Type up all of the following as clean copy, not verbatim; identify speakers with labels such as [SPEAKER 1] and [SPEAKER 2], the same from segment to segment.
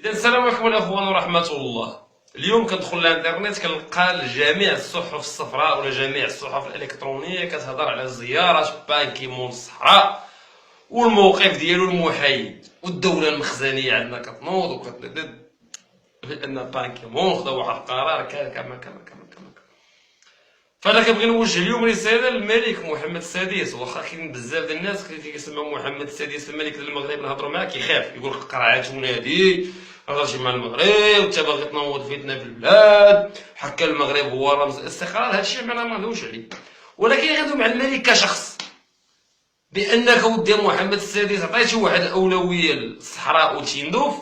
[SPEAKER 1] السلام عليكم الاخوان ورحمه الله. اليوم كندخل الانترنت كنلقى جميع الصحف الصفراء ولا جميع الصحف الالكترونيه كتهضر على زياره بان كيمون الصحراء والموقف ديالو المحايد، والدوله المخزنيه عندنا كتنوض وكتندد بان بان كيمون خدا واحد القرار كذا كما كما. فانا كنبغي نوجه اليوم رساله للملك محمد السادس، واخا كاين بزاف ديال الناس كيسموا محمد السادس الملك ديال المغرب، نهضروا معاه كيخاف يقول قرعات ونادي هضرتي مع المغرب وانت باغي تنوض فتنه في البلاد، حكا المغرب هو رمز الاستقرار. هادشي معنا ما نهضروش عليه، ولكن غندوي مع الملك كشخص بانك ودي محمد السادس عطيتي واحد الاولويه للصحراء وتيندوف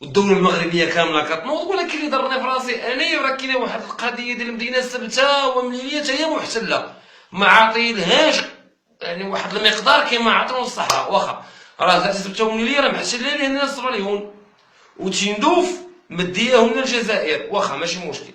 [SPEAKER 1] والدوله المغربيه كامله كتنوض. ولكن اللي ضرني في راسي انايا راه كاينه واحد القضيه ديال المدينه سبته ومليليه حتى هي محتله، ما عاطيلهاش يعني واحد المقدار كيما عطيو الصحراء. واخا راه سبته ومليليه راه محتله ليه الناس الصغيرون، وتيندوف مدياهم من الجزائر، واخا ماشي مشكل.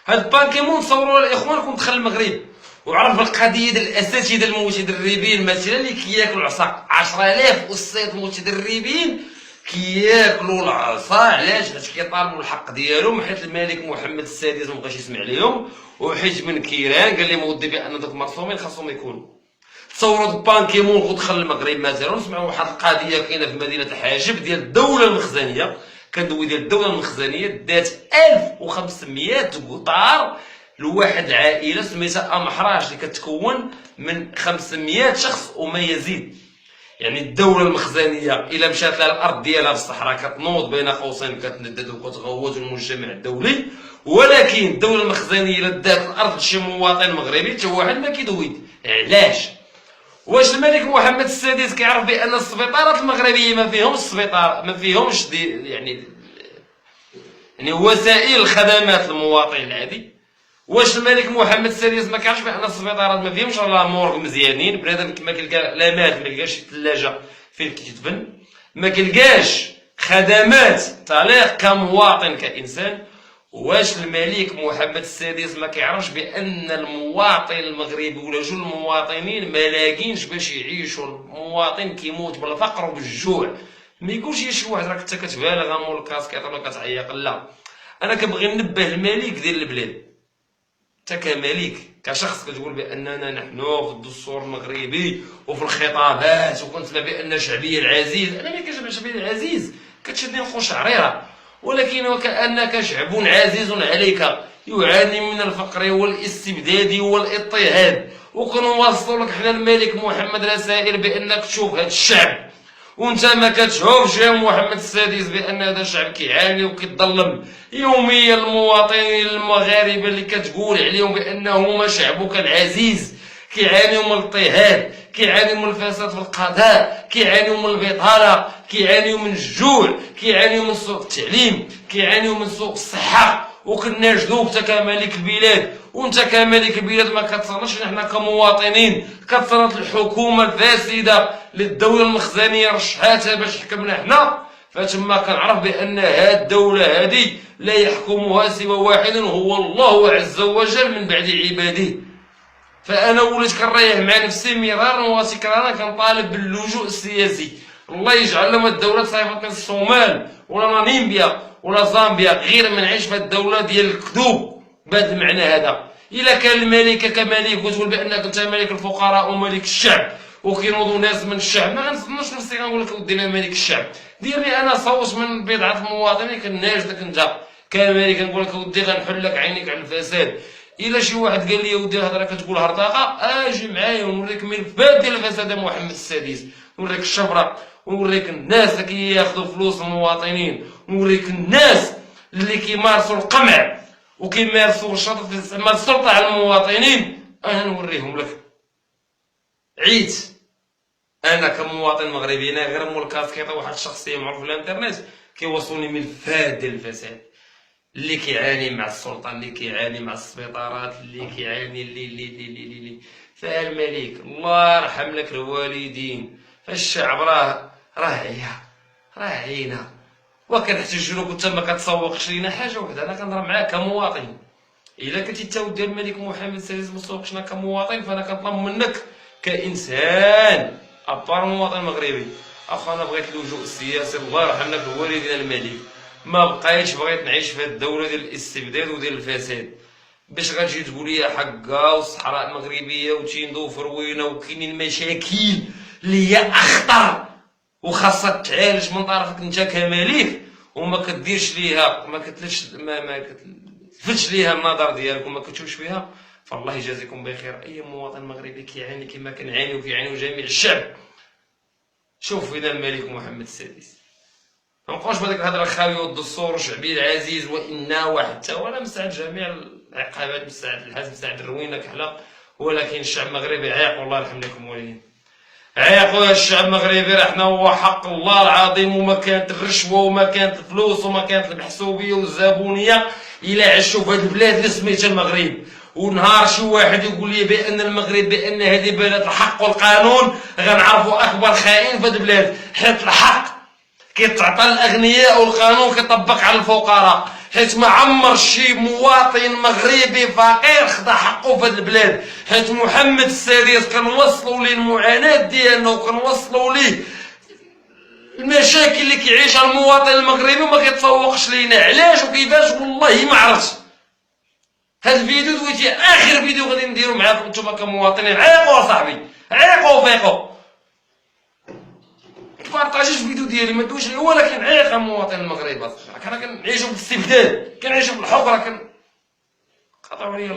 [SPEAKER 1] هاد بان كيمون تصوروا الاخوان كون دخل المغرب وعرف القضيه ديال الاساتذه المتدربين مثلا اللي كياكلوا العصا، 10000 استاذ متدربين كياكلوا العصا. علاش؟ حيت كيطالبوا الحق ديالهم، حيت الملك محمد السادس مبغاش يسمع ليهم، وحيت بن كيران قال لهم ودي بان دوك المرسومين خاصهم يكونوا. تصوروا بان كيمون ودخل المغرب مثلا ونسمعوا واحد القضيه كاينه في مدينه حاجب ديال الدوله المخزنيه، كندوي ديال الدوله المخزنيه دات 1500 قطار لواحد العائله سميتها امحراج اللي كتكون من 500 شخص وما يزيد. يعني الدوله المخزنيه الا مشات لها الارض ديالها في الصحراء كتنوض بين قوسين كتندد وكتغوت المجتمع الدولي، ولكن الدوله المخزنيه الا دات الارض لشي مواطن مغربي حتى واحد ما كيدوي. علاش؟ واش الملك محمد السادس كيعرف بان السبيطارات المغربيه ما فيهمش السبيطار، ما فيهمش يعني وسائل الخدمات للمواطن العادي؟ واش الملك محمد السادس ما كيعرفش بان السبيطارات ما فيهمش لا مورغ مزيانين، بنادم كما كيلقى لا مات ما كيلقاش ثلاجه فين كيتدفن، ما كيلقاش خدمات تليق كمواطن كانسان؟ واش الملك محمد السادس ما كيعرفش بان المواطن المغربي ولا جوج المواطنين ما لاقينش باش يعيشوا؟ المواطن كيموت بالفقر وبالجوع. ما يقولش شي واحد راك انت كتبالغ مول الكاسكيط ولا كتعيق. لا، انا كنبغي ننبه الملك ديال البلاد، انت كملك كشخص كتقول باننا نحن في الدستور المغربي وفي الخطابات وكنتسمع بان الشعبيه العزيز. انا ما كنسمع الشعبيه العزيز كتشدني نخش عريره، ولكن وكانك شعب عزيز عليك يعاني من الفقر والاستبداد والاضطهاد، وكنوصلوا لك حنا الملك محمد رسائل بانك تشوف هذا الشعب وانت ما كتشوفش يا محمد السادس بان هذا الشعب كيعاني وكيتظلم يوميا. المواطنين المغاربه اللي كتقول عليهم بانهم شعبك العزيز كيعانيوا من الاضطهاد، كيعانيوا من الفساد في القضاء، كيعانيوا من البطاله، كيعانيو من الجوع، كيعانيو من سوء التعليم، كيعانيو من سوء الصحه. وكناشدوك انت كملك البلاد، وانت كملك البلاد ما كتصرناش نحن كمواطنين، كتصرت الحكومه الفاسده للدوله المخزنيه رشحاتها باش حكمنا حنا. فتما كنعرف بان هاد الدوله هذه لا يحكمها سوى واحد هو الله عز وجل من بعد عباده. فانا وليت كنريح مع نفسي مرارا وتكرارا كنطالب باللجوء السياسي. الله يجعل لهم الدوله صيفط الصومال ولا ناميبيا ولا زامبيا غير ما نعيش في الدوله ديال الكذوب بهذا المعنى هذا. الا كان الملك كملك وتقول بانك انت ملك الفقراء وملك الشعب وكينوضوا ناس من الشعب، ما غنصدمش نفسي غنقول لك ودينا ملك الشعب. ديرني انا صوت من بضعه المواطنين كناشدك انت كملك، كنقول لك ودي غنحل لك عينيك على الفساد. الا شي واحد قال لي ودي الهضره كتقول هرطاقه، اجي معايا ونوريك ملفات ديال الفساد محمد السادس، نوريك الشبره ونوريك الناس اللي كياخذوا فلوس المواطنين، ونوريك الناس اللي كيمارسوا القمع وكيمارسوا استعمال السلطه على المواطنين. انا نوريهم لك. عيت انا كمواطن مغربي، انا غير مول كاسكيطه واحد الشخصيه معروفه في الانترنت كيوصلوني ملفات ديال الفساد، اللي كيعاني مع السلطه، اللي كيعاني مع السبيطارات، اللي كيعاني اللي فالملك الله يرحم لك الوالدين. فالشعب راه عينا وكنحتاج له. كنت ما كتسوقش لينا حاجه وحده، انا كنهضر معاك كمواطن. الا كنتي انت ودي الملك محمد السادس ما تسوقش لنا كمواطن، فانا كنطلب منك كانسان ابار مواطن مغربي انا بغيت اللجوء السياسي، الله يرحمنا في والدنا الملك، ما بقيتش بغيت نعيش في هذه الدوله ديال الاستبداد وديال الفساد. باش غتجي تقول لي حقا والصحراء مغربيه وتيندو وفروينه وكاينين مشاكل اللي هي اخطر وخاصها تعالج من طرفك انت كملك، وما كديرش ليها، ما كتلفتش ليها النظر ديالك وما كتشوفش فيها، فالله يجازيكم بخير. اي مواطن مغربي كيعاني كما كنعاني وكيعانيو جميع الشعب. شوف فينا الملك محمد السادس، ما نبقاوش بهذيك الهضره الخاويه والدستور وشعبي العزيز وانا وحتى، وانا مستعد جميع العقبات، مستعد الحزب، مستعد الروينه كحله، ولكن الشعب المغربي عاق، والله يرحم لكم والدين. عاقوا الشعب المغربي، راه حنا هو حق الله العظيم، وما كانت الرشوه وما كانت الفلوس وما كانت المحسوبيه والزبونيه الا عشوا في هذه البلاد اللي سميتها المغرب. ونهار شي واحد يقول لي بان المغرب، بان هذه بلد الحق والقانون، غنعرفوا اكبر خائن في هذه البلاد، حيت الحق كيتعطى للاغنياء والقانون كيطبق على الفقراء، حيت ما عمر شي مواطن مغربي فقير خدا حقه في هذه البلاد، حيت محمد السادس كنوصلوا ليه المعاناه ديالنا وكنوصلوا ليه المشاكل اللي كيعيشها المواطن المغربي وما كيتسوقش لينا. علاش وكيفاش والله ما عرفتش. هاد الفيديو دويتي اخر فيديو غادي نديرو معاكم نتوما كمواطنين. عيقوا اصاحبي، عيقوا وفيقوا، بارطاجيش الفيديو ديالي، ما دوش لي، ولكن عيق المواطن المغربي. حنا كنعيشوا في الاستبداد، كنعيشوا في الحقره، قطعوا عليا.